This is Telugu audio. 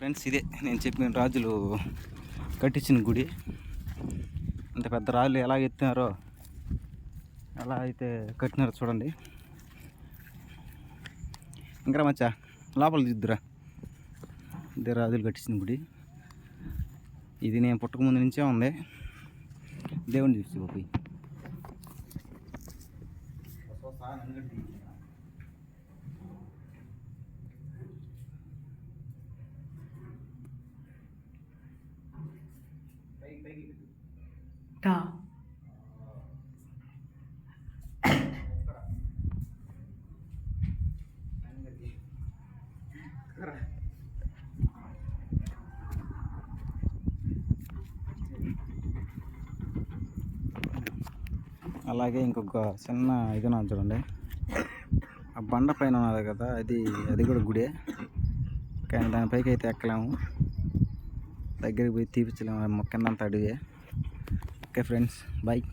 ఫ్రెండ్స్, ఇదే నేను చెప్పిన రాజులు కట్టించిన గుడి. అంత పెద్ద రాళ్ళు ఎలా ఎత్తినారో, ఎలా అయితే కట్టినారో చూడండి. ఇంకా మచ్చా లోపల దిద్దురా. ఇదే రాజులు కట్టించిన గుడి. ఇది నేను పుట్టక ముందు నుంచే ఉంది. దేవుని చూసి పోయి దా అలాగే ఇంకొక చిన్న ఇది ఉన్నది చూడండి. ఆ బండ పైన ఉన్నది కదా, అది కూడా గుడే, కానీ దానిపైకి అయితే ఎక్కలేము. దగ్గరికి పోయి తీపించలేము, కిందంతా అడిగే. Okay friends, bye.